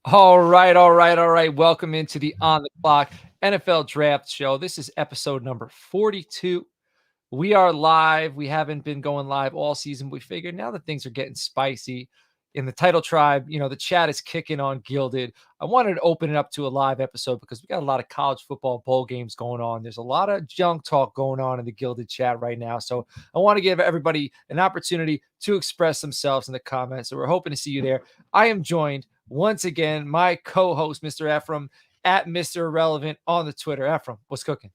All right. Welcome into the On the Clock NFL Draft Show. This is episode number 42. We are live. We haven't been going live all season. We figured now that things are getting spicy in the title tribe, the chat is kicking on Gilded. I wanted to open it up to a live episode because we got a lot of college football bowl games going on. There's a lot of junk talk going on in the Gilded chat right now. So I want to give everybody an opportunity to express themselves in the comments. So we're hoping to see you there. I am joined once again, my co-host, Mr. Ephraim, at Mr. Irrelevant on the Twitter. Ephraim, what's cooking?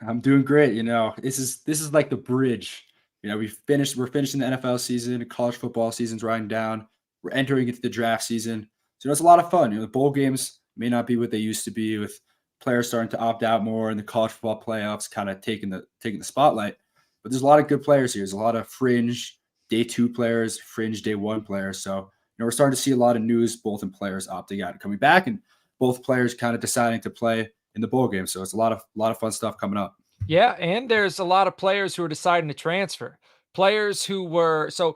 I'm doing great. This is like the bridge. We're finishing the NFL season, college football season's riding down. We're entering into the draft season. So it's a lot of fun. The bowl games may not be what they used to be, with players starting to opt out more and the college football playoffs kind of taking the spotlight. But there's a lot of good players here. There's a lot of fringe day 2 players, fringe day 1 players. So we're starting to see a lot of news, both in players opting out and coming back, and both players kind of deciding to play in the bowl game. So it's a lot of fun stuff coming up. Yeah, and there's a lot of players who are deciding to transfer. Players who were all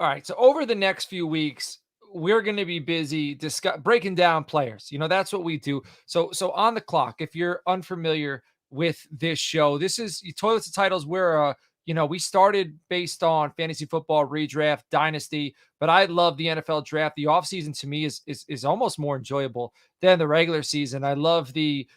right. So over the next few weeks, we're going to be busy breaking down players. That's what we do. So on the clock, if you're unfamiliar with this show, this is Toilets and Titles. We started based on fantasy football, redraft, dynasty, but I love the NFL draft. The offseason to me is almost more enjoyable than the regular season. I love the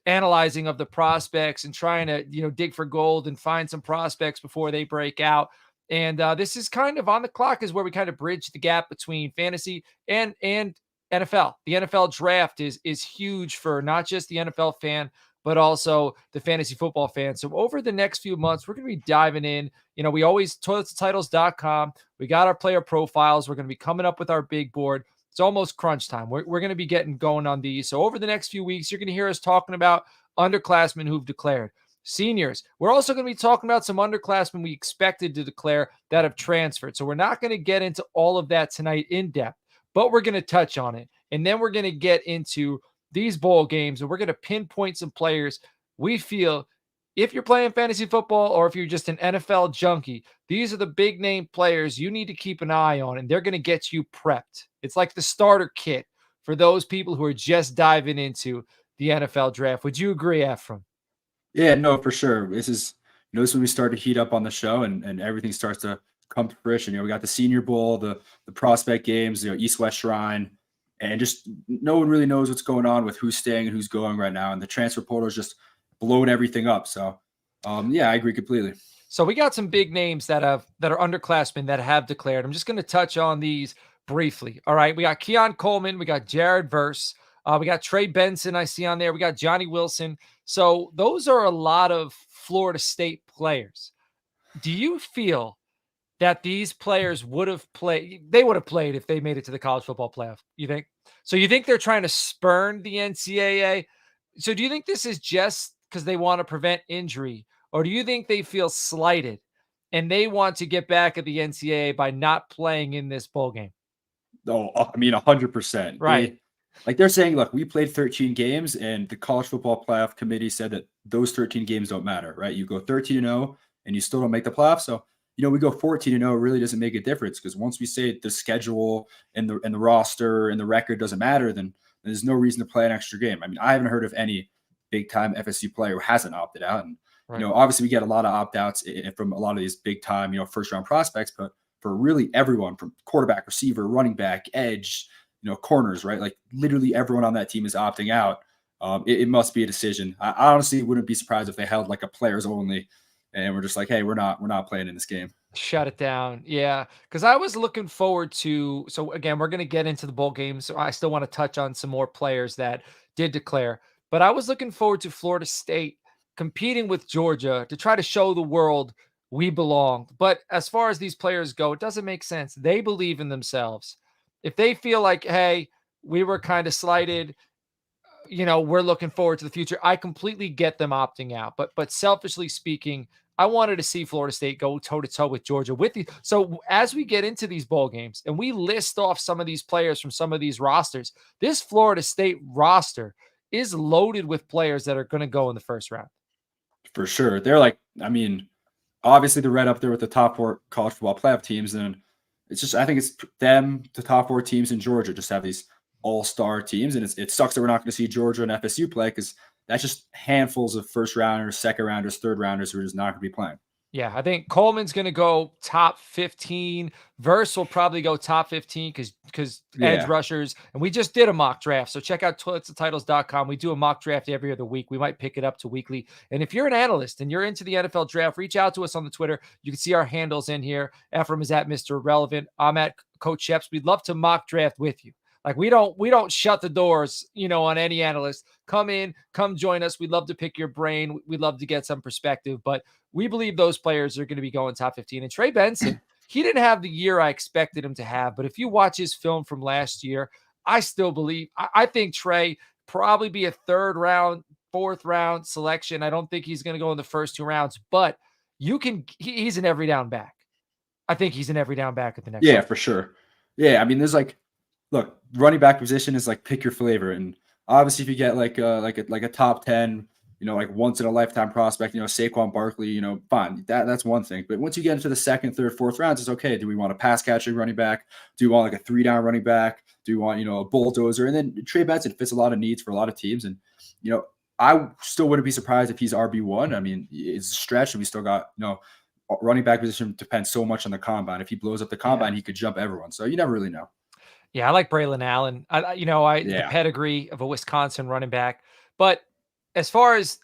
analyzing of the prospects and trying to dig for gold and find some prospects before they break out. And this is kind of On the Clock, is where we kind of bridge the gap between fantasy and NFL. The NFL draft is huge for not just the NFL fan, but also the fantasy football fan. So over the next few months, we're going to be diving in. We always toiletsandtitles.com. We got our player profiles. We're going to be coming up with our big board. It's almost crunch time. We're going to be getting going on these. So over the next few weeks, you're going to hear us talking about underclassmen who've declared, seniors. We're also going to be talking about some underclassmen we expected to declare that have transferred. So we're not going to get into all of that tonight in depth, but we're going to touch on it. And then we're going to get into these bowl games, and we're going to pinpoint some players we feel, if you're playing fantasy football or if you're just an NFL junkie, these are the big name players you need to keep an eye on, and they're going to get you prepped. It's like the starter kit for those people who are just diving into the NFL draft. Would you agree, Ephraim? Yeah, no, for sure. This is when we start to heat up on the show, and everything starts to come to fruition. We got the Senior Bowl, the prospect games, East West Shrine, and just no one really knows what's going on with who's staying and who's going right now. And the transfer portal is just blowing everything up. So, yeah, I agree completely. So we got some big names that are underclassmen that have declared. I'm just going to touch on these briefly. All right, we got Keon Coleman, we got Jared Verse, we got Trey Benson. I see on there. We got Johnny Wilson. So those are a lot of Florida State players. Do you feel that these players would have played? They would have played if they made it to the college football playoff. You think? So you think they're trying to spurn the NCAA? So do you think this is just because they want to prevent injury? Or do you think they feel slighted and they want to get back at the NCAA by not playing in this bowl game? Oh, I mean, 100%. Right. They're saying, look, we played 13 games, and the college football playoff committee said that those 13 games don't matter, right? You go 13-0 and you still don't make the playoffs. So, we go 14-0, really doesn't make a difference, because once we say the schedule and the roster and the record doesn't matter, then there's no reason to play an extra game. I mean, I haven't heard of any big time FSU player who hasn't opted out. And, Right. Obviously we get a lot of opt-outs from a lot of these big time, first round prospects, but for really everyone, from quarterback, receiver, running back, edge, corners, right? Like literally everyone on that team is opting out. It must be a decision. I honestly wouldn't be surprised if they held like a players only, and we're just like, hey, we're not playing in this game. Shut it down. Yeah. Because I was looking forward to. So, again, we're going to get into the bowl games. So I still want to touch on some more players that did declare. But I was looking forward to Florida State competing with Georgia to try to show the world we belong. But as far as these players go, it doesn't make sense. They believe in themselves. If they feel like, hey, we were kind of slighted, we're looking forward to the future, I completely get them opting out. But selfishly speaking, I wanted to see Florida State go toe-to-toe with Georgia with you. So as we get into these bowl games and we list off some of these players from some of these rosters, this Florida State roster is loaded with players that are going to go in the first round. For sure. They're like, I mean, obviously they're right up there with the top 4 college football playoff teams. And it's just, I think it's them, the top 4 teams in Georgia, just have these all-star teams. And it sucks that we're not going to see Georgia and FSU play because that's just handfuls of first rounders, second rounders, third rounders who are just not going to be playing. Yeah, I think Coleman's going to go top 15. Verse will probably go top 15 because edge Yeah. rushers. And we just did a mock draft. So check out toiletsandtitles.com. We do a mock draft every other week. We might pick it up to weekly. And if you're an analyst and you're into the NFL draft, reach out to us on the Twitter. You can see our handles in here. Ephraim is at Mr. Relevant. I'm at Coach Sheps. We'd love to mock draft with you. Like we don't shut the doors, on any analyst. Come in, come join us. We'd love to pick your brain. We'd love to get some perspective, but we believe those players are going to be going top 15. And Trey Benson, he didn't have the year I expected him to have, but if you watch his film from last year, I still believe, I think Trey probably be a third round, fourth round selection. I don't think he's going to go in the first 2 rounds, but he's an every down back. I think he's an every down back at the next Yeah, level. for sure. Yeah, I mean, look, running back position is like pick your flavor, and obviously if you get like a top 10, like once in a lifetime prospect, Saquon Barkley, fine, that's one thing. But once you get into the second, third, fourth rounds, it's okay. Do we want a pass catching running back? Do we want like a 3-down running back? Do we want a bulldozer? And then Trey Benson fits a lot of needs for a lot of teams, and I still wouldn't be surprised if he's RB1. I mean, it's a stretch, and we still got running back position depends so much on the combine. If he blows up the combine, he could jump everyone. So you never really know. Yeah, I like Braylon Allen. The pedigree of a Wisconsin running back. But as far as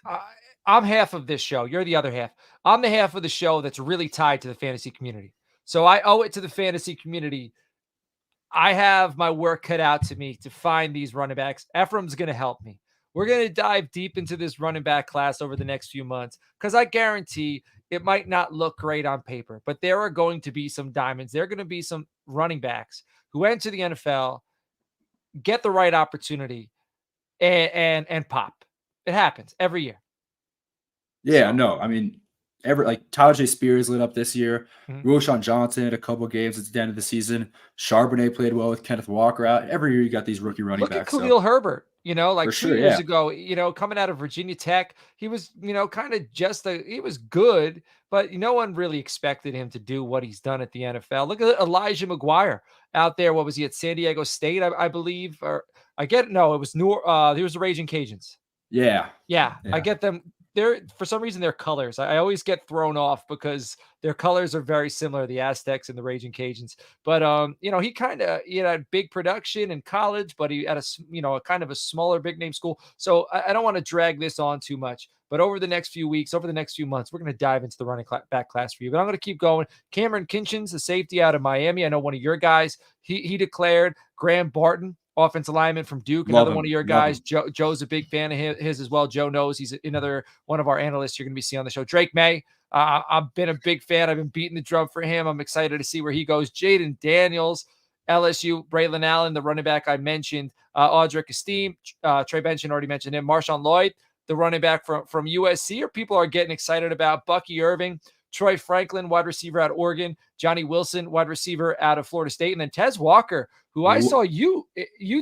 I'm half of this show, you're the other half. I'm the half of the show that's really tied to the fantasy community. So I owe it to the fantasy community. I have my work cut out to me to find these running backs. Ephraim's going to help me. We're going to dive deep into this running back class over the next few months because I guarantee it might not look great on paper, but there are going to be some diamonds. There are going to be some running backs who enter the NFL, get the right opportunity, and pop. It happens every year. Yeah, no, I mean, Tajay Spears lit up this year. Mm-hmm. Roshan Johnson had a couple of games at the end of the season. Charbonnet played well with Kenneth Walker out. Every year you got these rookie running backs. Look at Khalil Herbert. Like 2 years ago, coming out of Virginia Tech, he was, kind of he was good, but no one really expected him to do what he's done at the NFL. Look at Elijah McGuire out there. What was he at San Diego State, I believe? Or it was he was the Raging Cajuns. Yeah. I get them. For some reason, their colors. I always get thrown off because their colors are very similar, the Aztecs and the Raging Cajuns. But he kind of had big production in college, but he had a kind of a smaller big name school. So I don't want to drag this on too much. But over the next few weeks, over the next few months, we're going to dive into the running back class for you. But I'm going to keep going. Cameron Kinchins, the safety out of Miami. I know one of your guys. He declared. Graham Barton, offensive lineman from Duke, another one of your guys. Joe's a big fan of his as well. Joe knows he's another one of our analysts you're going to be seeing on the show. Drake May, I've been a big fan. I've been beating the drum for him. I'm excited to see where he goes. Jaden Daniels, LSU, Braylon Allen, the running back I mentioned, Audric Esteem, Trey Benson already mentioned him, Marshawn Lloyd, the running back from USC, or people are getting excited about Bucky Irving, Troy Franklin, wide receiver out of Oregon, Johnny Wilson, wide receiver out of Florida State, and then Tez Walker, who I saw you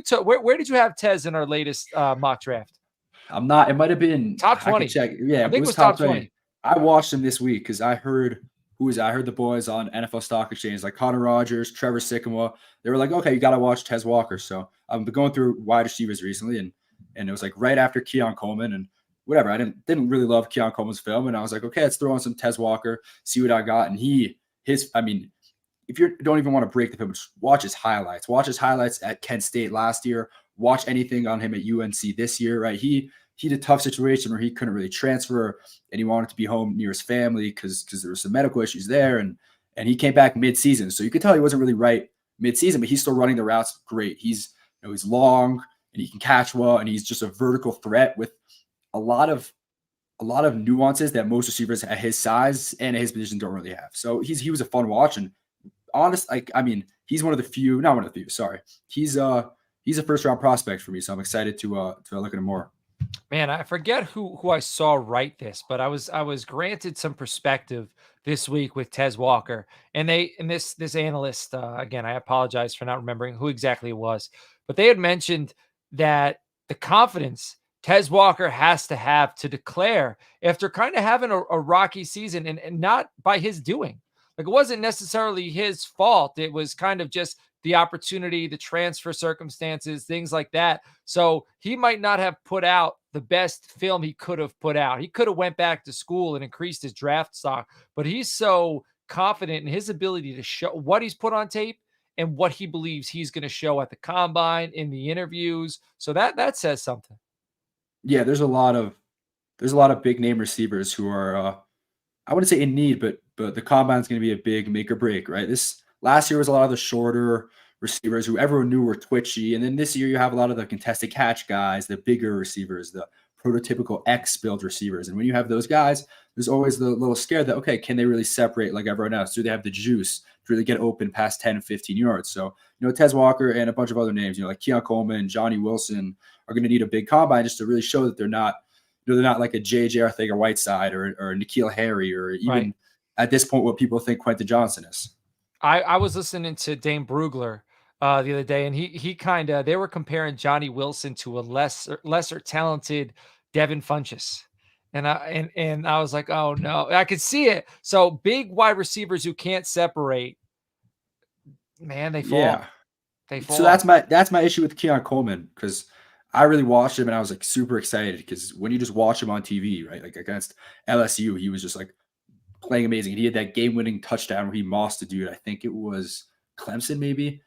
took. Where did you have Tez in our latest mock draft? I'm not. It might have been top 20. I can check. Yeah, I think it was top 20. I watched him this week because I heard the boys on NFL Stock Exchange, like Connor Rogers, Trevor Sycamore. They were like, okay, you got to watch Tez Walker. So I've been going through wide receivers recently, and it was like right after Keon Coleman and whatever. I didn't really love Keon Coleman's film, and I was like, okay, let's throw on some Tez Walker, see what I got. And if you don't even want to break the film, just watch his highlights. Watch his highlights at Kent State last year. Watch anything on him at UNC this year, right? He had a tough situation where he couldn't really transfer, and he wanted to be home near his family because there were some medical issues there, and he came back mid-season. So you could tell he wasn't really right mid-season, but he's still running the routes great. He's long and he can catch well, and he's just a vertical threat with a lot of nuances that most receivers at his size and at his position don't really have. So he was a fun watch, and honest, he's one of the few, not one of the few, sorry. He's a first round prospect for me, so I'm excited to look at him more. Man, I forget who I saw write this, but I was granted some perspective this week with Tez Walker, and this analyst, again, I apologize for not remembering who exactly it was, but they had mentioned that the confidence Tez Walker has to have to declare after kind of having a rocky season and not by his doing. Like, it wasn't necessarily his fault. It was kind of just the opportunity, the transfer circumstances, things like that. So he might not have put out the best film he could have put out. He could have went back to school and increased his draft stock, but he's so confident in his ability to show what he's put on tape and what he believes he's going to show at the combine, in the interviews. So that says something. Yeah, there's a lot of big name receivers who are I wouldn't say in need, but the combine's going to be a big make or break, right? This last year was a lot of the shorter receivers who everyone knew were twitchy, and then this year you have a lot of the contested catch guys, the bigger receivers, the prototypical X build receivers. And when you have those guys, there's always the little scare that okay, can they really separate like everyone else? Do they have the juice to really get open past 10, 15 yards? So Tez Walker and a bunch of other names, like Keon Coleman, Johnny Wilson, are going to need a big combine just to really show that they're not like a J.J. Arcega-Whiteside or N'Keal Harry or even Right. at this point what people think Quentin Johnson is. I was listening to Dane Brugler the other day, and he kind of they were comparing Johnny Wilson to a lesser talented Devin Funchess. And I was like, oh no, I could see it. So big wide receivers who can't separate, man, they fall. Yeah. They So fall. that's my issue with Keon Coleman because I really watched him and I was like super excited because when you just watch him on TV, right, like against LSU, he was just like playing amazing. And he had that game-winning touchdown where he mossed a dude. I think it was Clemson, maybe.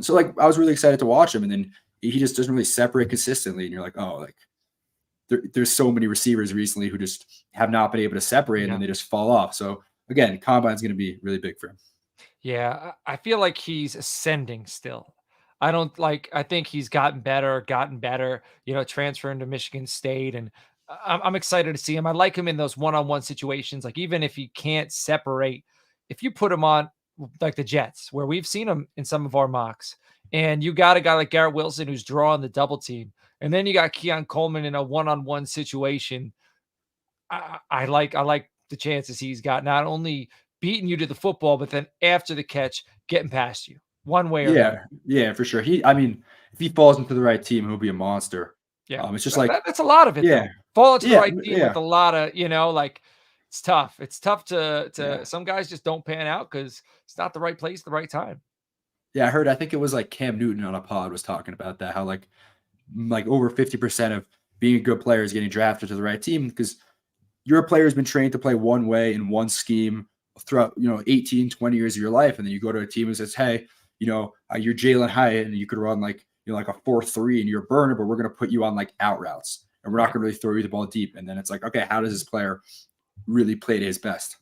So like I was really excited to watch him, and then he just doesn't really separate consistently. And you're like, oh, like there's so many receivers recently who just have not been able to separate, and Yeah. then they just fall off. So again, combine's going to be really big for him. Yeah, I feel like he's ascending still. I think he's gotten better, transferring to Michigan State. And I'm excited to see him. I like him in those one-on-one situations. Like, even if he can't separate, if you put him on like the Jets, where we've seen him in some of our mocks, and you got a guy like Garrett Wilson who's drawing the double team, and then you got Keon Coleman in a one-on-one situation. I like the chances he's got, not only beating you to the football, but then after the catch, getting past you one way or Yeah, another. yeah, for sure. I mean, if he falls into the right team, he'll be a monster. Yeah. It's just like, That's a lot of it yeah, though. Fall into the yeah, right team with yeah, a lot of, like, it's tough. It's tough to yeah. some guys just don't pan out because it's not the right place, the right time. Yeah, I think it was like Cam Newton on a pod was talking about that, how like over 50% of being a good player is getting drafted to the right team because your player has been trained to play one way in one scheme throughout, 18, 20 years of your life. And then you go to a team who says, hey, you're Jalen Hyatt and you could run like a 4-3 and you're a burner, but we're going to put you on like out routes and we're not Right. going to really throw you the ball deep. And then it's like, okay, how does this player really play to his best?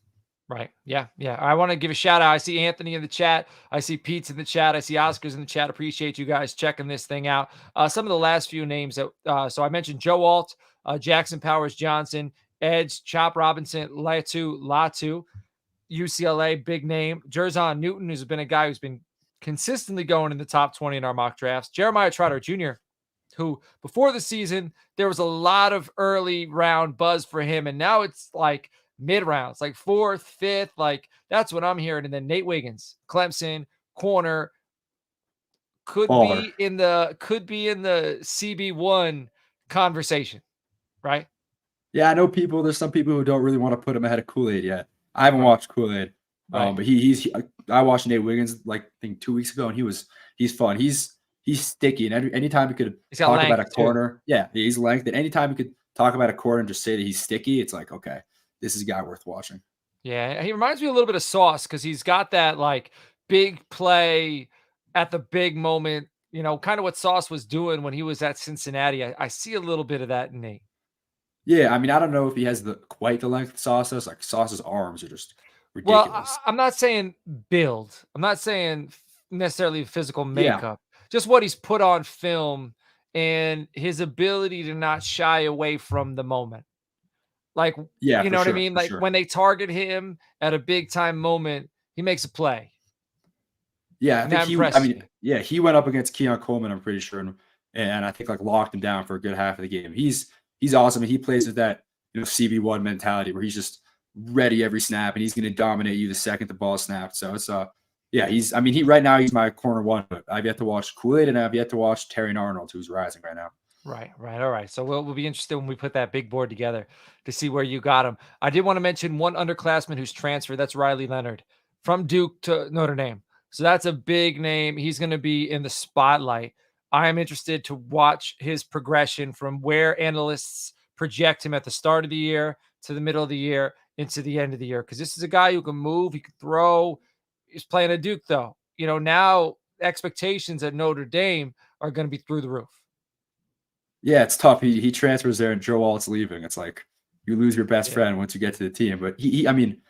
Right. Yeah. Yeah. I want to give a shout out. I see Anthony in the chat. I see Pete's in the chat. I see Oscar's in the chat. Appreciate you guys checking this thing out. Some of the last few names that, so I mentioned Joe Alt, Jackson Powers Johnson, Edge, Chop Robinson, Latu, UCLA, big name. Jerzon Newton, who's been a guy who's been consistently going in the top 20 in our mock drafts. Jeremiah Trotter Jr., who before the season, there was a lot of early round buzz for him. And now it's like mid rounds, like fourth, fifth, like that's what I'm hearing. And then Nate Wiggins, Clemson, corner, could Baller. be in the CB1 conversation, right? Yeah, I know there's some people who don't really want to put him ahead of Kool-Aid yet. I haven't Right. watched Kool-Aid. Right. But I watched Nate Wiggins like I think 2 weeks ago, and he's fun. He's sticky, and anytime he could He's got talk about a length too. corner, yeah, he's length. And anytime he could talk about a corner and just say that he's sticky, it's like okay, this is a guy worth watching. Yeah, he reminds me a little bit of Sauce because he's got that like big play at the big moment, kind of what Sauce was doing when he was at Cincinnati. I see a little bit of that in Nate. Yeah, I mean, I don't know if he has quite the length of Sauce does. Like Sauce's arms are just Well, ridiculous. I'm not saying build. I'm not saying necessarily physical Yeah, makeup. Just what he's put on film and his ability to not shy away from the moment. Like, yeah, you for know what I sure, mean? for Like sure. when they target him at a big time moment, he makes a play. Yeah, I And think that I impresses you. mean, yeah, he went up against Keon Coleman, I'm pretty sure, and I think like locked him down for a good half of the game. He's awesome, and he plays with that CB1 mentality where he's just ready every snap, and he's going to dominate you the second the ball snapped. So it's yeah, he right now he's my corner one, but I've yet to watch Kool-Aid and I've yet to watch Terry Arnold, who's rising right now. Right, right. All right. So we'll be interested when we put that big board together to see where you got him. I did want to mention one underclassman who's transferred. That's Riley Leonard from Duke to Notre Dame. So that's a big name. He's going to be in the spotlight. I am interested to watch his progression from where analysts project him at the start of the year to the middle of the year into the end of the year. Because this is a guy who can move, he can throw. He's playing a Duke, though. Now expectations at Notre Dame are going to be through the roof. Yeah, it's tough. He transfers there, and Joe Alt's leaving. It's like you lose your best Yeah. friend once you get to the team. But I mean,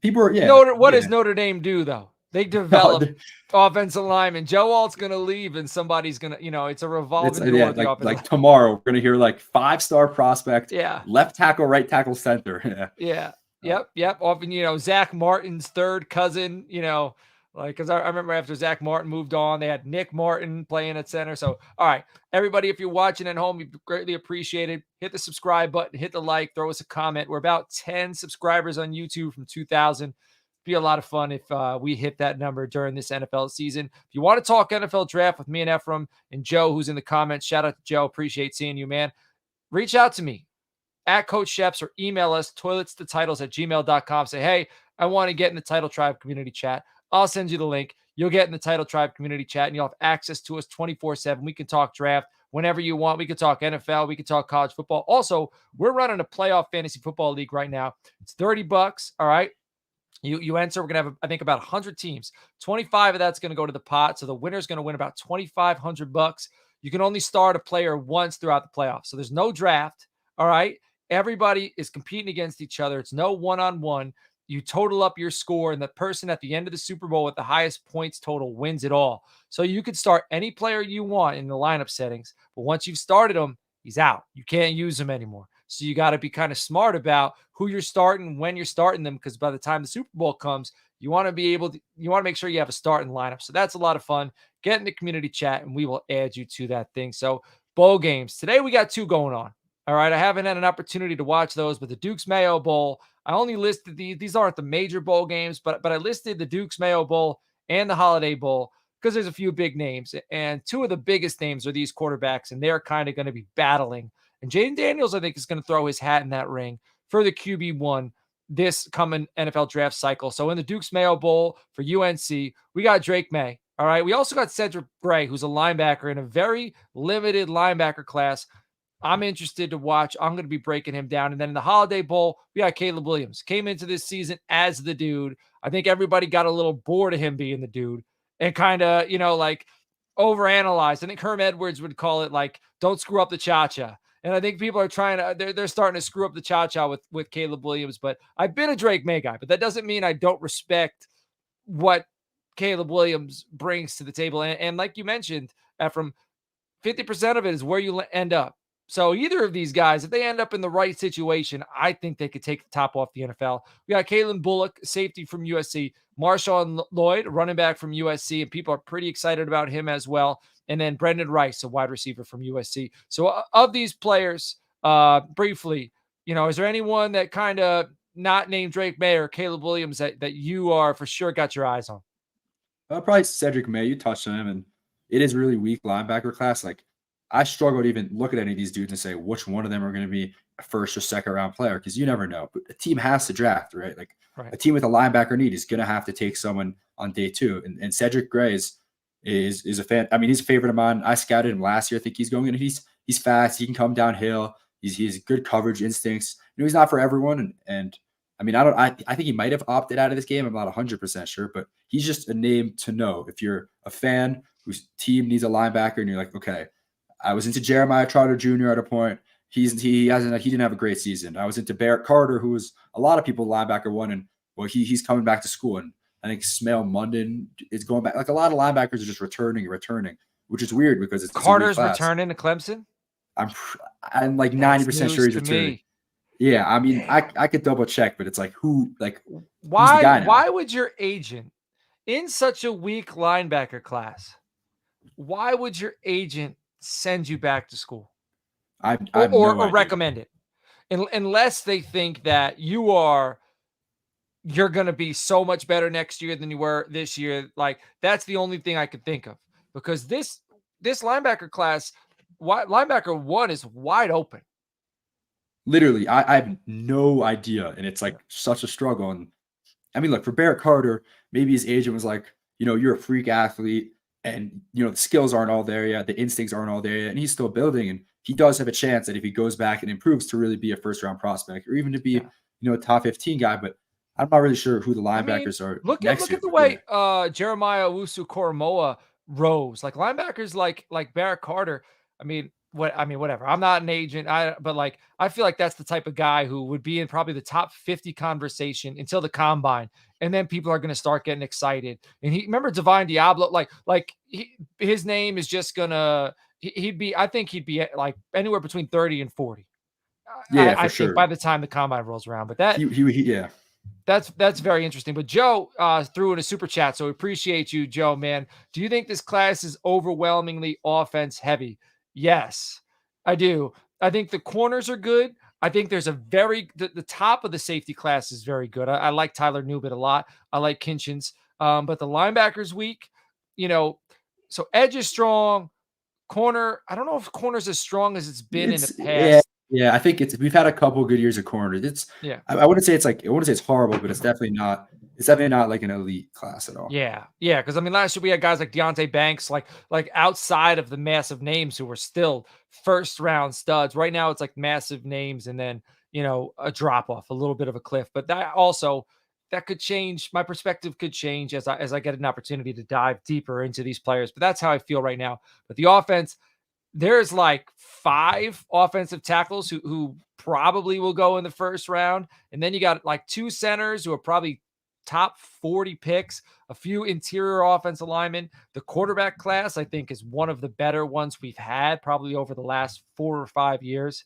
people are What does Notre Dame do though? They develop offensive linemen. Joe Alt's going to leave, and somebody's going to, it's a revolving door at the offensive like tomorrow, we're going to hear like 5-star prospect, yeah, left tackle, right tackle, center. Yeah. Yep. Often, Zach Martin's third cousin, because I remember after Zach Martin moved on, they had Nick Martin playing at center. So, all right, everybody, if you're watching at home, we greatly appreciate it. Hit the subscribe button, hit the like, throw us a comment. We're about 10 subscribers on YouTube from 2,000. Be a lot of fun if we hit that number during this NFL season. If you want to talk NFL draft with me and Ephraim and Joe, who's in the comments, shout out to Joe. Appreciate seeing you, man. Reach out to me at Coach Sheps or email us toiletstotitles@gmail.com. Say, hey, I want to get in the Title Tribe community chat. I'll send you the link. You'll get in the Title Tribe community chat and you'll have access to us 24/7. We can talk draft whenever you want. We can talk NFL. We can talk college football. Also, we're running a playoff fantasy football league right now. It's $30. All right. You enter. We're going to have, I think, about 100 teams. 25 of that's going to go to the pot. So the winner's going to win about $2,500. You can only start a player once throughout the playoffs. So there's no draft. All right. Everybody is competing against each other. It's no one-on-one. You total up your score, and the person at the end of the Super Bowl with the highest points total wins it all. So you could start any player you want in the lineup settings, but once you've started him, he's out. You can't use him anymore. So you got to be kind of smart about who you're starting, when you're starting them, because by the time the Super Bowl comes, you want to make sure you have a starting lineup. So that's a lot of fun. Get in the community chat, and we will add you to that thing. So bowl games. Today we got 2 going on. All right. I haven't had an opportunity to watch those, but the Duke's Mayo Bowl, I only listed these aren't the major bowl games, but I listed the Duke's Mayo Bowl and the Holiday Bowl because there's a few big names, and 2 of the biggest names are these quarterbacks, and they're kind of going to be battling. And Jaden Daniels, I think, is going to throw his hat in that ring for the QB1 this coming NFL draft cycle. So in the Duke's Mayo Bowl for UNC, we got Drake May. All right. We also got Cedric Gray, who's a linebacker in a very limited linebacker class. I'm interested to watch. I'm going to be breaking him down. And then in the Holiday Bowl, we got Caleb Williams. Came into this season as the dude. I think everybody got a little bored of him being the dude and kind of, like overanalyzed. I think Herm Edwards would call it like, don't screw up the cha-cha. And I think people are trying to, they're starting to screw up the cha-cha with Caleb Williams. But I've been a Drake May guy, but that doesn't mean I don't respect what Caleb Williams brings to the table. And like you mentioned, Ephraim, 50% of it is where you end up. So either of these guys, if they end up in the right situation, I think they could take the top off the NFL. We got Kalen Bullock, safety from USC, Marshawn Lloyd, running back from USC, and people are pretty excited about him as well. And then Brendan Rice, a wide receiver from USC. So of these players, briefly, is there anyone that kind of not named Drake May or Caleb Williams that you are for sure got your eyes on? Probably Cedric May. You touched on him, and it is really weak linebacker class. Like, I struggle to even look at any of these dudes and say which one of them are going to be a first or second round player because you never know. But a team has to draft, right? Like a team with a linebacker need is going to have to take someone on day 2. And Cedric Gray is a fan. I mean, he's a favorite of mine. I scouted him last year. I think he's going in. He's fast. He can come downhill. He's good coverage instincts. He's not for everyone. And I mean, I think he might have opted out of this game. I'm not 100% sure, but he's just a name to know. If you're a fan whose team needs a linebacker and you're like, okay, I was into Jeremiah Trotter Jr. at a point. He didn't have a great season. I was into Barrett Carter, who was a lot of people linebacker one, and well, he's coming back to school. And I think Smail Munden is going back. Like a lot of linebackers are just returning, which is weird because it's Carter's returning to Clemson. I'm like 90% sure he's returning. Yeah, I mean, I could double check, but it's like who's the guy now? Why would your agent in such a weak linebacker class? Why would your agent send you back to school or recommend it unless they think that you're going to be so much better next year than you were this year? Like that's the only thing I could think of because this linebacker class, linebacker 1 is wide open. Literally, I have no idea, and it's like such a struggle. And I mean, look, for Barrett Carter, maybe his agent was like, you're a freak athlete and, the skills aren't all there yet, the instincts aren't all there yet, and he's still building. And he does have a chance that if he goes back and improves to really be a first round prospect or even to be, Yeah. a top 15 guy. But I'm not really sure who the I mean, linebackers are look at next look at year. the But yeah, way Jeremiah Owusu-Koramoah rose. Like linebackers like Barrett Carter. Whatever. I'm not an agent. But like I feel like that's the type of guy who would be in probably the top 50 conversation until the combine. And then people are going to start getting excited. And he remember Divine Diablo, his name is just gonna he'd be, I think he'd be like anywhere between 30 and 40. yeah, I for think by sure. the time the combine rolls around. But that Yeah. that's very interesting. But Joe threw in a super chat, so we appreciate you, Joe. Man, do you think this class is overwhelmingly offense heavy? Yes, I do. I think the corners are good. I think there's the top of the safety class is very good. I like Tyler Newbit a lot. I like Kinchins, but the linebackers weak. You know, so edge is strong. Corner, I don't know if corner's as strong as it's been in the Yeah, past. yeah. I think we've had a couple good years of corner. Yeah. I wouldn't say it's horrible, but it's definitely not. It's definitely not like an elite class at all. Yeah, yeah, because I mean, last year we had guys like Deontay Banks, like outside of the massive names who were still first round studs. Right now, it's like massive names and then a drop off, a little bit of a cliff. But that could change. My perspective could change as I get an opportunity to dive deeper into these players. But that's how I feel right now. But the offense, there's like 5 offensive tackles who probably will go in the first round, and then you got like 2 centers who are probably top 40 picks, a few interior offensive linemen. The quarterback class, I think, is one of the better ones we've had probably over the last 4 or 5 years.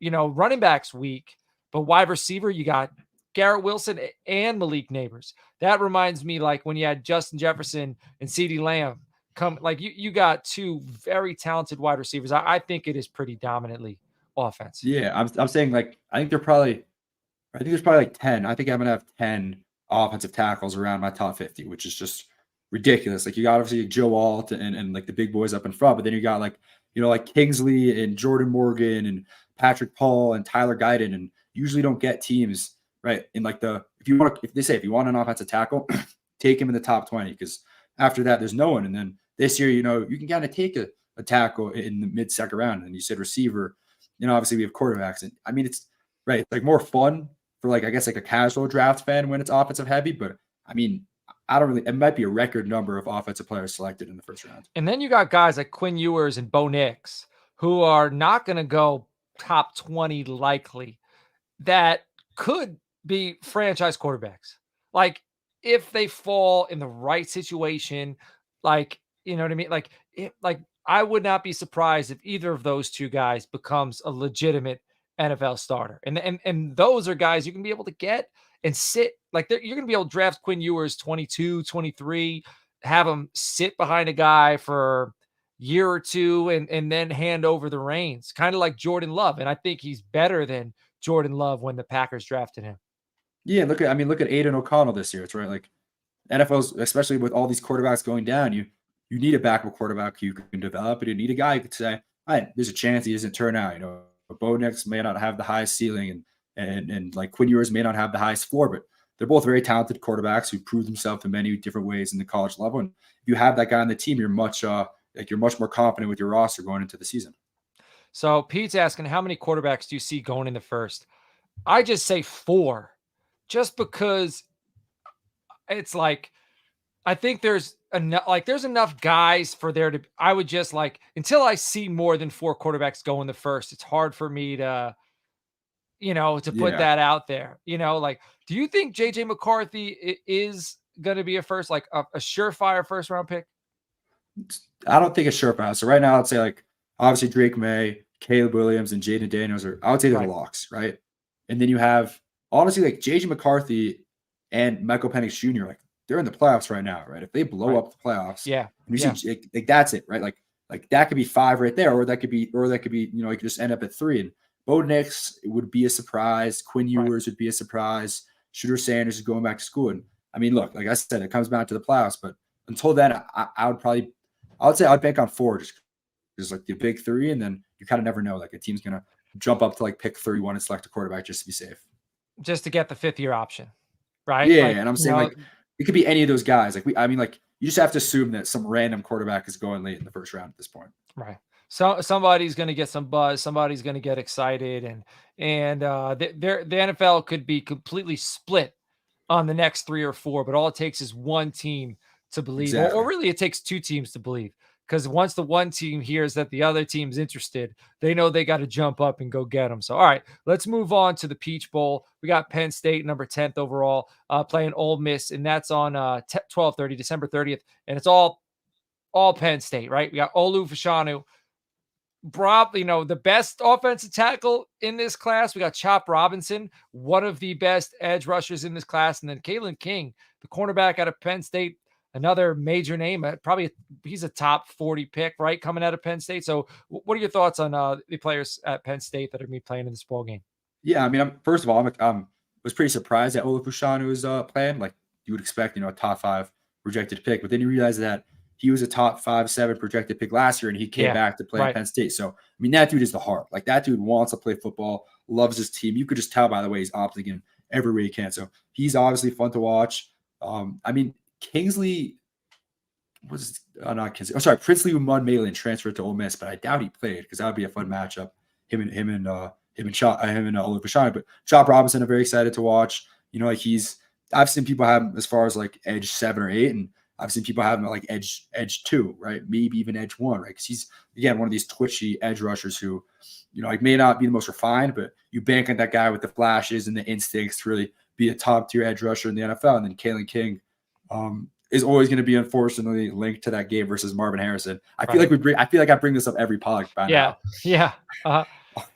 Running backs weak, but wide receiver, you got Garrett Wilson and Malik Neighbors. That reminds me like when you had Justin Jefferson and CeeDee Lamb come, like you got 2 very talented wide receivers. I think it is pretty dominantly offense. Yeah, I'm saying like I think there's probably like 10. I think I'm gonna have 10 offensive tackles around my top 50, which is just ridiculous. Like you got obviously Joe Alt and like the big boys up in front, but then you got like, like Kingsley and Jordan Morgan and Patrick Paul and Tyler Guyton, and usually don't get teams right in like if you want an offensive tackle, take him in the top 20 because after that there's no one. And then this year, you can kind of take a tackle in the mid second round, and you said receiver. Obviously we have quarterbacks, and I mean it's right like more fun for like I guess like a casual draft fan when it's offensive heavy, but I mean I don't really. It might be a record number of offensive players selected in the first round. And then you got guys like Quinn Ewers and Bo Nix who are not going to go top 20 likely, that could be franchise quarterbacks. Like if they fall in the right situation, like, you know what I mean? Like I would not be surprised if either of those 2 guys becomes a legitimate NFL starter. And those are guys you can be able to get and sit like you're going to be able to draft Quinn Ewers 22, 23, have him sit behind a guy for year or 2 and then hand over the reins, kind of like Jordan Love. And I think he's better than Jordan Love when the Packers drafted him. Yeah, look at Aiden O'Connell this year. It's right like NFL's, especially with all these quarterbacks going down, you need a backup quarterback you can develop, and you need a guy who could say, all right, there's a chance he doesn't turn out. Bo Nix may not have the highest ceiling, and like Quinn Ewers may not have the highest floor, but they're both very talented quarterbacks who proved themselves in many different ways in the college level. And if you have that guy on the team, you're much more confident with your roster going into the season. So Pete's asking, how many quarterbacks do you see going in the first? I just say 4, just because it's like I think there's enough guys for there to. I would just like until I see more than 4 quarterbacks go in the first. It's hard for me to put Yeah. that out there. Like, do you think JJ McCarthy is going to be a first, like a surefire first round pick? I don't think it's surefire. So right now, I'd say like obviously Drake May, Caleb Williams, and Jaden Daniels I would say they're the Right. locks, right? And then you have honestly like JJ McCarthy and Michael Penix Jr. Like they're in the playoffs right now, right? If they blow Right. up the playoffs, Yeah. and you Yeah. see like that's it, right? Like that could be 5 right there, or that could be you could just end up at 3. And Bo Nix would be a surprise. Quinn Right. Ewers would be a surprise. Shooter Sanders is going back to school, and I mean, look, like I said, it comes back to the playoffs. But until then, I would say I'd bank on 4 just like the big 3, and then you kind of never know. Like a team's gonna jump up to like pick 31 and select a quarterback just to be safe. Just to get the 5th year option. Right. Yeah, Like, and I'm saying like it could be any of those guys. Like I mean, like you just have to assume that some random quarterback is going late in the first round at this point. Right. So somebody's going to get some buzz. Somebody's going to get excited, and the NFL could be completely split on the next 3 or 4, but all it takes is one team to believe, or Exactly. really it takes 2 teams to believe. Because once the one team hears that the other team's interested, they know they got to jump up and go get them. So, all right, let's move on to the Peach Bowl. We got Penn State, number 10th overall, playing Ole Miss, and that's on 12:30, December 30th, and it's all Penn State, right? We got Olu Fashanu, the best offensive tackle in this class. We got Chop Robinson, one of the best edge rushers in this class, and then Kalen King, the cornerback out of Penn State, another major name. Probably he's a top 40 pick, right, coming out of Penn State. So, what are your thoughts on the players at Penn State that are going to be playing in this ball game? Yeah, I mean, first of all, was pretty surprised that Olafushan was playing. Like you would expect, a top 5 projected pick, but then you realize that he was a top 5, 7 projected pick last year, and he came back to play at Penn State. So, I mean, that dude is the heart. Like that dude wants to play football, loves his team. You could just tell by the way he's opting in every way he can. So he's obviously fun to watch. I mean, Kingsley was not Kingsley. Oh, sorry, Princely Umud-Malin transferred to Ole Miss, but I doubt he played because that would be a fun matchup. Him and Olafushan. But Chop Robinson, I'm very excited to watch. Like I've seen people have him as far as like edge 7 or 8, and I've seen people have him at like edge 2, right? Maybe even edge 1, right? Because he's again one of these twitchy edge rushers who, like may not be the most refined, but you bank on that guy with the flashes and the instincts to really be a top tier edge rusher in the NFL. And then Kalen King is always going to be unfortunately linked to that game versus Marvin Harrison. I feel like I bring this up every pod by now. Yeah.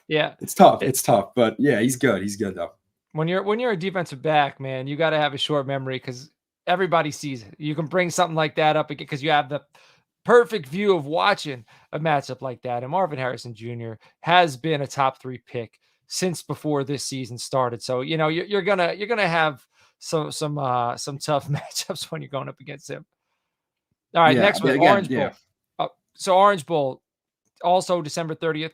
Yeah. It's tough, but yeah, he's good. He's good though. When you're a defensive back, man, you got to have a short memory because everybody sees it. You can bring something like that up because you have the perfect view of watching a matchup like that. And Marvin Harrison Jr. has been a top 3 pick since before this season started. So, you're gonna have some tough matchups when you're going up against him. All right, next one, Orange Bowl. So Orange Bowl, also December 30th.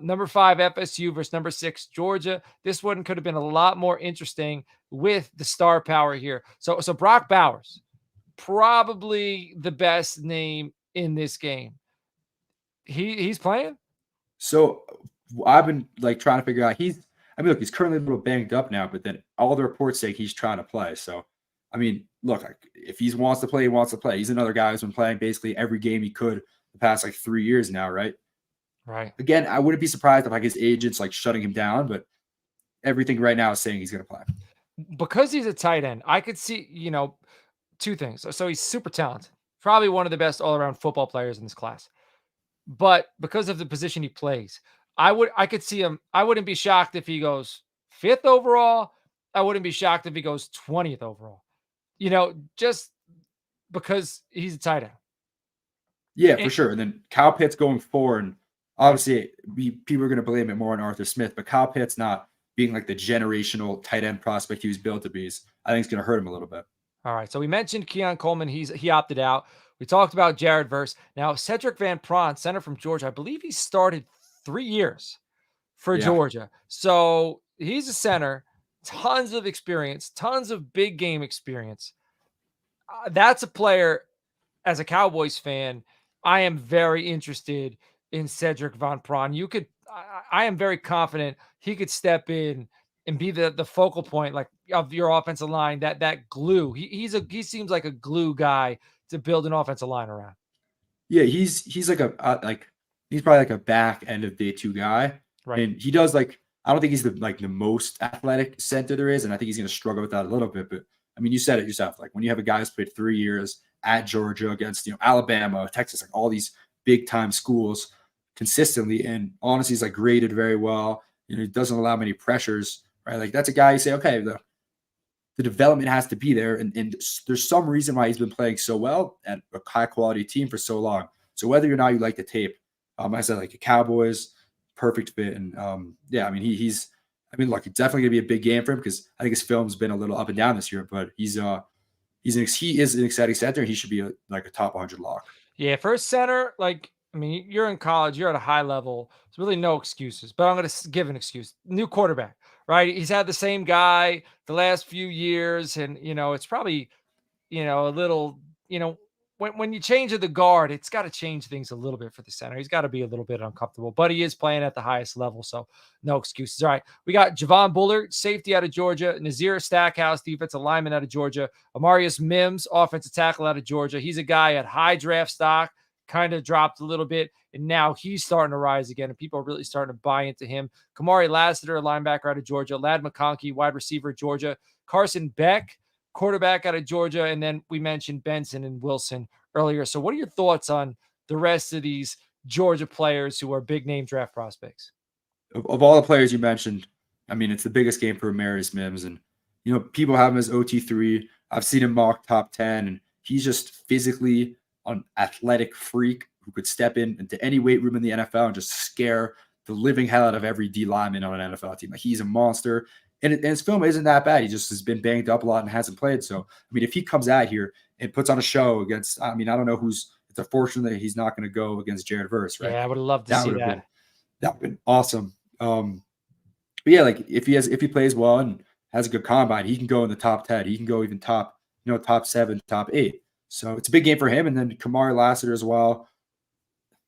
Number 5 FSU versus number 6 Georgia. This one could have been a lot more interesting with the star power here. So Brock Bowers, probably the best name in this game. He's playing. So I've been like trying to figure out. Look, he's currently a little banged up now, but then all the reports say he's trying to play. So, I mean, look, if he wants to play, he wants to play. He's another guy who's been playing basically every game he could the past like 3 years now, right? Right. Again, I wouldn't be surprised if like his agent's like shutting him down, but everything right now is saying he's going to play. Because he's a tight end, I could see, 2 things. So he's super talented, probably one of the best all-around football players in this class. But because of the position he plays, I could see him. I wouldn't be shocked if he goes 5th overall. I wouldn't be shocked if he goes 20th overall. Just because he's a tight end. Yeah, for sure. And then Kyle Pitts going 4, and obviously people are going to blame it more on Arthur Smith, but Kyle Pitts not being like the generational tight end prospect he was built to be, I think it's going to hurt him a little bit. All right. So we mentioned Keon Coleman. He opted out. We talked about Jared Verse. Now, Cedric Van Pran, center from Georgia, I believe he started 3 years for Georgia. So he's a center, tons of experience, tons of big game experience. That's a player, as a Cowboys fan, I am very interested in Cedric Van Pran. I am very confident he could step in and be the focal point like of your offensive line, that glue. He seems like a glue guy to build an offensive line around. Yeah, he's like he's probably like a back end of day 2 guy. Right. And he does I don't think he's the most athletic center there is, and I think he's going to struggle with that a little bit. But I mean, you said it yourself. Like when you have a guy who's played 3 years at Georgia against Alabama, Texas, like all these big time schools consistently, and honestly, he's like graded very well. He doesn't allow many pressures, right? Like that's a guy you say, okay, the development has to be there, and there's some reason why he's been playing so well at a high quality team for so long. So whether or not you like the tape, I said like the Cowboys, perfect fit, and yeah, I mean he's look, it's definitely gonna be a big game for him because I think his film's been a little up and down this year, but he is an exciting center, and he should be a top 100 lock. Yeah, for a center, you're in college, you're at a high level. There's really no excuses, but I'm going to give an excuse. New quarterback, right? He's had the same guy the last few years, and it's probably a little when you change the guard, it's got to change things a little bit for the center. He's got to be a little bit uncomfortable, but he is playing at the highest level, so no excuses. All right, we got Javon Bullard, safety out of Georgia, Nazir Stackhouse, defensive lineman out of Georgia, Amarius Mims, offensive tackle out of Georgia. He's a guy at high draft stock, kind of dropped a little bit, and now he's starting to rise again, and people are really starting to buy into him. Kamari Lassiter, linebacker out of Georgia, Ladd McConkey, wide receiver, Georgia, Carson Beck, quarterback out of Georgia, and then we mentioned Benson and Wilson earlier. So what are your thoughts on the rest of these Georgia players who are big name draft prospects? Of all the players you mentioned, I mean, it's the biggest game for Amarius Mims. And, people have him as OT3. I've seen him mock top 10, and he's just physically an athletic freak who could step into any weight room in the NFL and just scare the living hell out of every D lineman on an NFL team. Like, he's a monster. And his film isn't that bad. He just has been banged up a lot and hasn't played. So, I mean, if he comes out here and puts on a show against, I mean, I don't know it's unfortunate that he's not going to go against Jared Verse, right? Yeah, I would have loved to see that. That would have been awesome. But yeah, like if he plays well and has a good combine, he can go in the top 10. He can go even top 7, top 8. So it's a big game for him. And then Kamari Lassiter as well.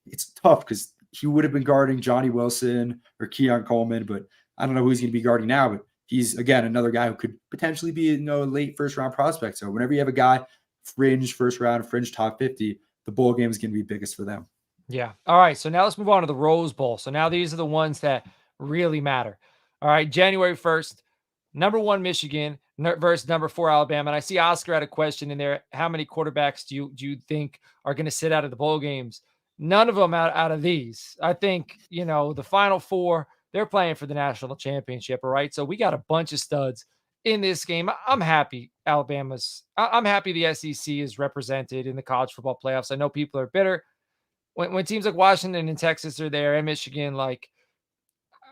It's tough because he would have been guarding Johnny Wilson or Keon Coleman, but I don't know who he's going to be guarding now. But he's, again, another guy who could potentially be a late first round prospect. So whenever you have a guy fringe first round, fringe top 50, the bowl game is going to be biggest for them. Yeah. All right. So now let's move on to the Rose Bowl. So now these are the ones that really matter. All right. January 1st, number 1 Michigan versus number 4 Alabama. And I see Oscar had a question in there. How many quarterbacks do you think are going to sit out of the bowl games? None of them out of these. I think, the final 4, they're playing for the national championship. All right. So we got a bunch of studs in this game. I'm happy I'm happy the SEC is represented in the college football playoffs. I know people are bitter. When teams like Washington and Texas are there and Michigan, like,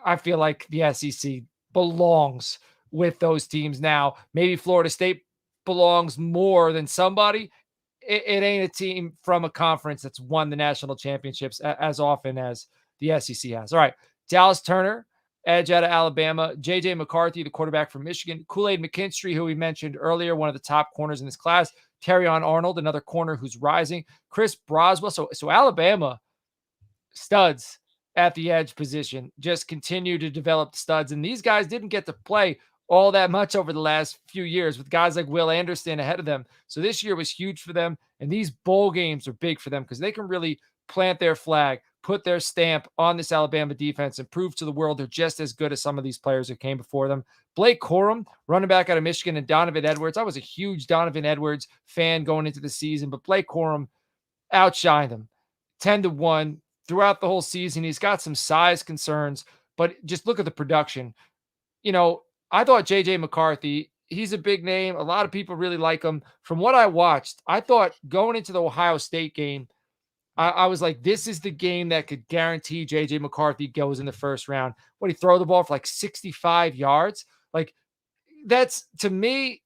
I feel like the SEC belongs with those teams now. Maybe Florida State belongs more than somebody. It ain't a team from a conference that's won the national championships as often as the SEC has. All right. Dallas Turner, edge out of Alabama. J.J. McCarthy, the quarterback from Michigan. Kool-Aid McKinstry, who we mentioned earlier, one of the top corners in this class. Terrion Arnold, another corner who's rising. Chris Broswell. So Alabama studs at the edge position just continue to develop studs. And these guys didn't get to play all that much over the last few years with guys like Will Anderson ahead of them. So this year was huge for them. And these bowl games are big for them because they can really plant their flag, put their stamp on this Alabama defense and prove to the world they're just as good as some of these players who came before them. Blake Corum, running back out of Michigan, and Donovan Edwards. I was a huge Donovan Edwards fan going into the season, but Blake Corum outshined them 10-1 throughout the whole season. He's got some size concerns, but just look at the production. I thought J.J. McCarthy, he's a big name. A lot of people really like him. From what I watched, I thought going into the Ohio State game, I was like, this is the game that could guarantee J.J. McCarthy goes in the first round. What, he throw the ball for like 65 yards? Like, that's, to me,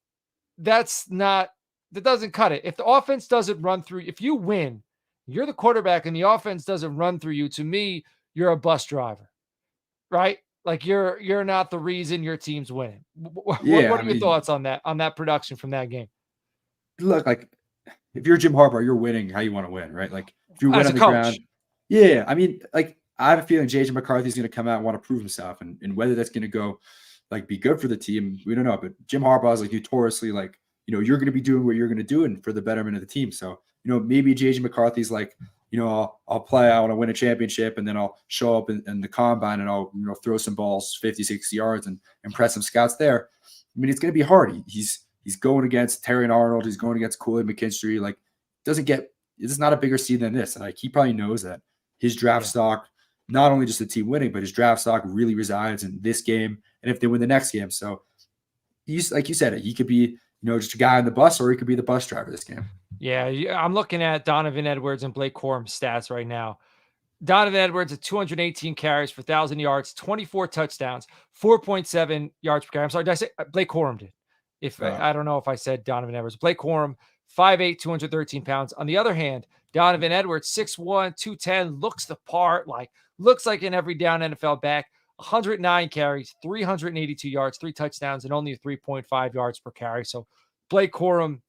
that doesn't cut it. If the offense doesn't run through, if you win, you're the quarterback and the offense doesn't run through you, to me, you're a bus driver, right? Like, you're not the reason your team's winning. What are your thoughts on that production from that game? Look, like, if you're Jim Harbaugh, you're winning how you want to win, right? Like, if you win As on a the coach. ground. Yeah. I mean, like, I have a feeling J.J. McCarthy is going to come out and want to prove himself. And whether that's going to go, like, be good for the team, we don't know. But Jim Harbaugh is, like, notoriously, like, you're going to be doing what you're going to do and for the betterment of the team. So, maybe J.J. McCarthy's like, I'll play, I want to win a championship, and then I'll show up in the combine and I'll, throw some balls 50, 60 yards and impress some scouts there. I mean, it's going to be hard. He's going against Terrion Arnold. He's going against Kool-Aid McKinstry. Like, this is not a bigger seed than this. And like, he probably knows that his draft stock, not only just the team winning, but his draft stock really resides in this game. And if they win the next game. So he's, like you said, he could be, just a guy on the bus, or he could be the bus driver this game. Yeah. I'm looking at Donovan Edwards and Blake Corum's stats right now. Donovan Edwards at 218 carries for 1,000 yards, 24 touchdowns, 4.7 yards per carry. I'm sorry, did I say Blake Corum did? I don't know if I said Donovan Edwards. Blake Corum, 5'8", 213 pounds. On the other hand, Donovan Edwards, 6'1", 210, looks the part, looks like an every down NFL back. 109 carries, 382 yards, 3 touchdowns, and only 3.5 yards per carry. So Blake Corum,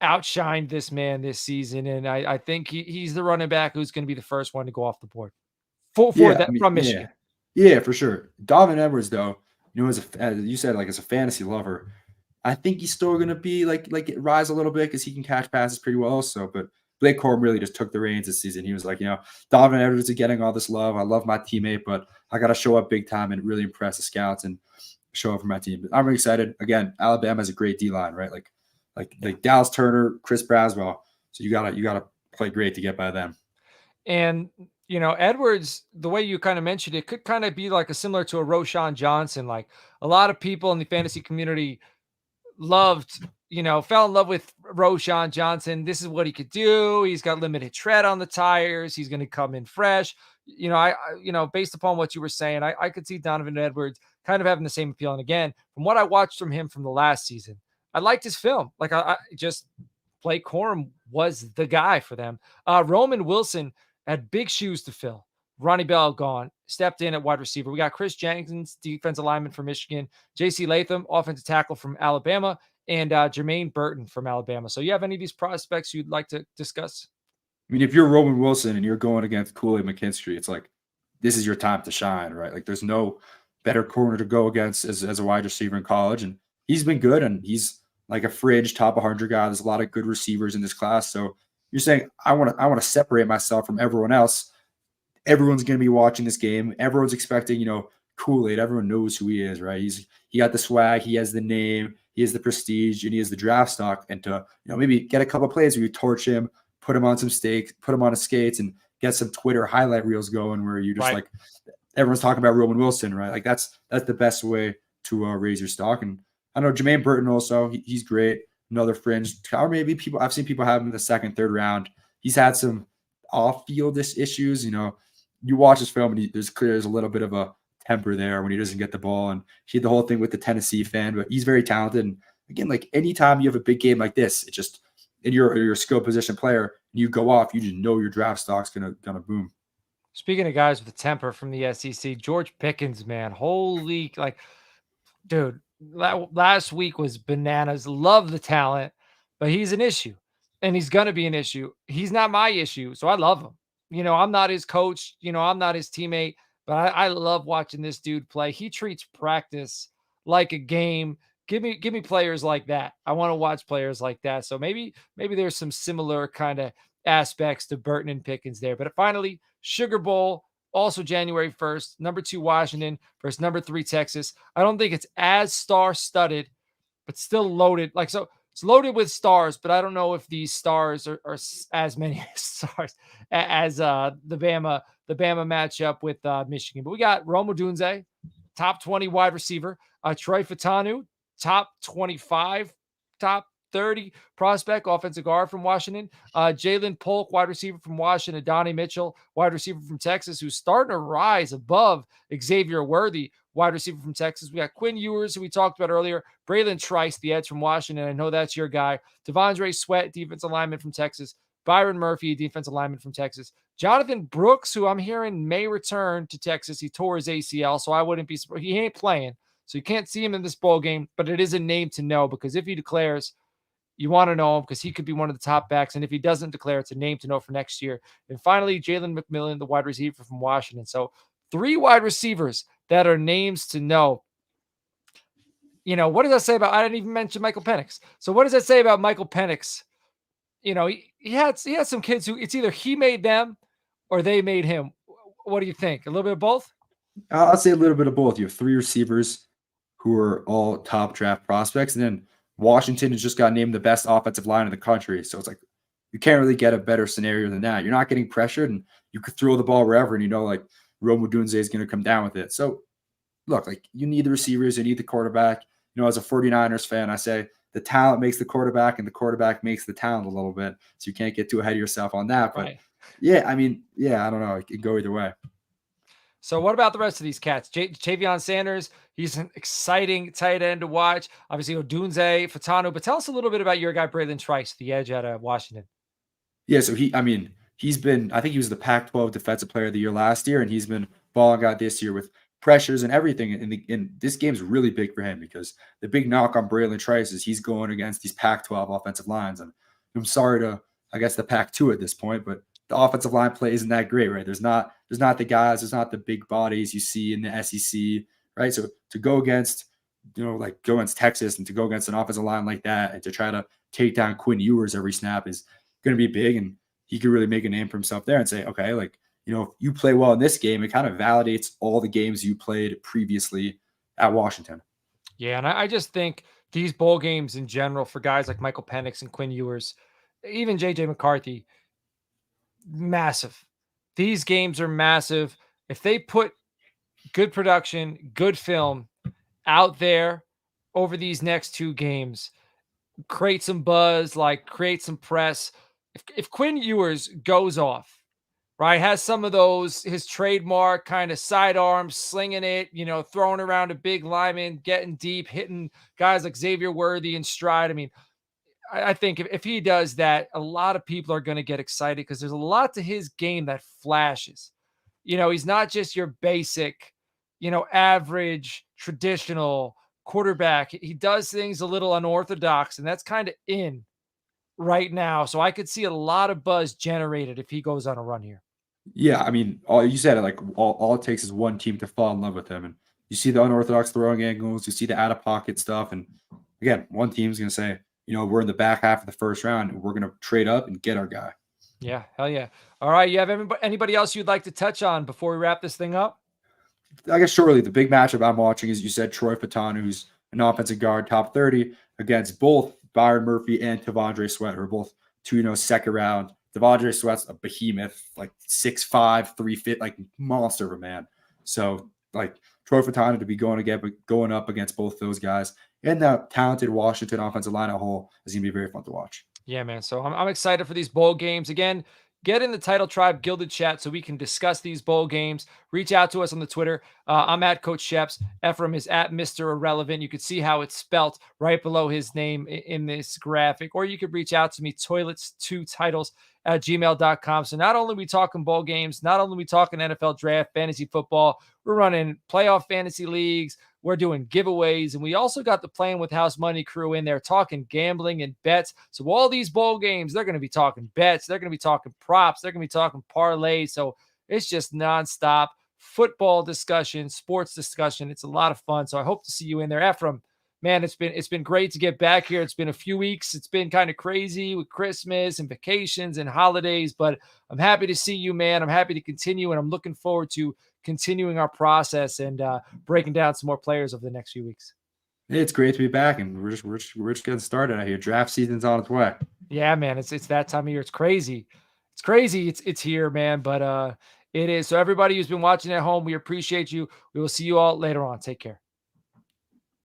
outshined this man this season, and I think he's the running back who's going to be the first one to go off the board for Yeah, that I mean, from yeah. Michigan. Yeah, for sure. Donovan Edwards, though, as you said, like, as a fantasy lover, I think he's still gonna be like rise a little bit because he can catch passes pretty well also. But Blake Corum really just took the reins this season. He was like, Donovan Edwards is getting all this love. I love my teammate, but I gotta show up big time and really impress the scouts and show up for my team. But I'm really excited. Again, Alabama has a great D line, right? Like Dallas Turner, Chris Braswell. So you gotta play great to get by them. And, Edwards, the way you kind of mentioned it, could kind of be like a similar to a Roshan Johnson. Like a lot of people in the fantasy community loved, fell in love with Roshan Johnson. This is what he could do. He's got limited tread on the tires. He's going to come in fresh. Based upon what you were saying, I could see Donovan Edwards kind of having the same appeal. And again, from what I watched from him from the last season, I liked his film. Like I just Blake Corum was the guy for them. Roman Wilson had big shoes to fill. Ronnie Bell gone, stepped in at wide receiver. We got Chris Jenkins, defensive lineman from Michigan, J.C. Latham, offensive tackle from Alabama, and Jermaine Burton from Alabama. So you have any of these prospects you'd like to discuss? I mean, if you're Roman Wilson and you're going against Kool-Aid McKinstry, it's like this is your time to shine, right? Like there's no better corner to go against as a wide receiver in college. And he's been good and he's like a fringe top 100 guy. There's a lot of good receivers in this class. So you're saying I want to separate myself from everyone else. Everyone's going to be watching this game. Everyone's expecting, Kool-Aid. Everyone knows who he is, right? He got the swag, he has the name, he has the prestige, and he has the draft stock. And to, maybe get a couple of plays where you torch him, put him on some stakes, put him on his skates, and get some Twitter highlight reels going where you just Right. like everyone's talking about Roman Wilson, right? Like that's the best way to raise your stock. And I know Jermaine Burton also, he's great. Another fringe, or maybe I've seen people have him in the second, third round. He's had some off-field issues. You watch his film and there's a little bit of a temper there when he doesn't get the ball, and he had the whole thing with the Tennessee fan, but he's very talented. And again, like anytime you have a big game like this, it just and you're a skill position player, and you go off, you just know your draft stock's gonna boom. Speaking of guys with a temper from the SEC, George Pickens, man, holy, like, dude, last week was bananas. Love the talent, but he's an issue and he's going to be an issue. He's not my issue. So I love him. I'm not his coach, I'm not his teammate, but I love watching this dude play. He treats practice like a game. Give me players like that. I want to watch players like that. So maybe there's some similar kind of aspects to Burton and Pickens there. But finally, Sugar Bowl, also January 1st, number 2 Washington versus number 3 Texas. I don't think it's as star-studded, but still loaded. Like, so it's loaded with stars, but I don't know if these stars are as many stars as the Bama matchup with Michigan. But we got Rome Odunze, top 20 wide receiver, Troy Fatanu, top 25, top 30 prospect, offensive guard from Washington. Jalen Polk, wide receiver from Washington. Donnie Mitchell, wide receiver from Texas, who's starting to rise above Xavier Worthy, wide receiver from Texas. We got Quinn Ewers, who we talked about earlier. Braylon Trice, the edge from Washington. I know that's your guy. Devondre Sweat, defensive lineman from Texas. Byron Murphy, defensive lineman from Texas. Jonathan Brooks, who I'm hearing may return to Texas. He tore his ACL, so I wouldn't be surprised. He ain't playing, so you can't see him in this bowl game, but it is a name to know because if he declares, you want to know him because he could be one of the top backs. And if he doesn't declare, it's a name to know for next year. And finally, Jalen McMillan, the wide receiver from Washington. So 3 wide receivers that are names to know. What does that say about, I didn't even mention Michael Penix. So what does that say about Michael Penix? He had some kids who it's either he made them or they made him. What do you think? A little bit of both? I'll say a little bit of both. You have 3 receivers who are all top draft prospects, and then Washington has just got named the best offensive line in the country. So it's like you can't really get a better scenario than that. You're not getting pressured, and you could throw the ball wherever, and like Rome Odunze is going to come down with it. So look, like you need the receivers, you need the quarterback. As a 49ers fan, I say the talent makes the quarterback, and the quarterback makes the talent a little bit. So you can't get too ahead of yourself on that. But Right. yeah, I mean, I don't know. It could go either way. So what about the rest of these cats? Javion Sanders, he's an exciting tight end to watch. Obviously, Odunze, Fatano. But tell us a little bit about your guy, Braylon Trice, the edge out of Washington. Yeah, so he's been, I think he was the Pac-12 Defensive Player of the Year last year, and he's been balling out this year with pressures and everything. And this game's really big for him because the big knock on Braylon Trice is he's going against these Pac-12 offensive lines. And I'm sorry to, I guess, the Pac-2 at this point, but the offensive line play isn't that great, right? There's not the guys, there's not the big bodies you see in the SEC, right? So to go against, like go against Texas and to go against an offensive line like that and to try to take down Quinn Ewers every snap is going to be big, and he could really make a name for himself there and say, okay, like, if you play well in this game, it kind of validates all the games you played previously at Washington. Yeah, and I just think these bowl games in general for guys like Michael Penix and Quinn Ewers, even JJ McCarthy, massive. These games are massive. If they put good production, good film out there over these next two games, create some buzz, like create some press. If Quinn Ewers goes off, right, has some of those, his trademark kind of sidearms, slinging it, throwing around a big lineman, getting deep, hitting guys like Xavier Worthy in stride. I mean, I think if he does that, a lot of people are going to get excited because there's a lot to his game that flashes. He's not just your basic, average, traditional quarterback. He does things a little unorthodox, and that's kind of in right now. So I could see a lot of buzz generated if he goes on a run here. Yeah, I mean, all you said it, like all it takes is one team to fall in love with him. And you see the unorthodox throwing angles, you see the out of pocket stuff. And again, one team's gonna say, we're in the back half of the first round and we're gonna trade up and get our guy. Yeah, hell yeah. All right. You have anybody else you'd like to touch on before we wrap this thing up? I guess shortly, the big matchup I'm watching is, you said, Troy Fatanu, who's an offensive guard, top 30, against both Byron Murphy and Tavondre Sweat, who are both two, second round. Tavondre Sweat's a behemoth, like 6'5", 3 feet, like monster of a man. So like Troy Fatanu to be going up against both those guys and the talented Washington offensive line at whole is going to be very fun to watch. Yeah, man. So I'm excited for these bowl games. Again, get in the Title Tribe Gilded Chat so we can discuss these bowl games. Reach out to us on the Twitter. I'm at Coach Sheps. Ephraim is at Mr. Irrelevant. You can see how it's spelt right below his name in this graphic. Or you could reach out to me, toilets2titles at gmail.com. So not only we talking bowl games, not only we talking NFL draft, fantasy football, we're running playoff fantasy leagues. We're doing giveaways, and we also got the Playing with House Money crew in there talking gambling and bets. So all these bowl games, they're going to be talking bets. They're going to be talking props. They're going to be talking parlays. So it's just nonstop football discussion, sports discussion. It's a lot of fun. So I hope to see you in there. Ephraim, man, it's been great to get back here. It's been a few weeks. It's been kind of crazy with Christmas and vacations and holidays, but I'm happy to see you, man. I'm happy to continue, and I'm looking forward to continuing our process and breaking down some more players over the next few weeks. It's great to be back, and we're just getting started out here. Draft season's on its way. Yeah, man, it's that time of year. It's crazy. It's crazy. It's here, man. But it is. So everybody who's been watching at home, we appreciate you. We will see you all later on. Take care.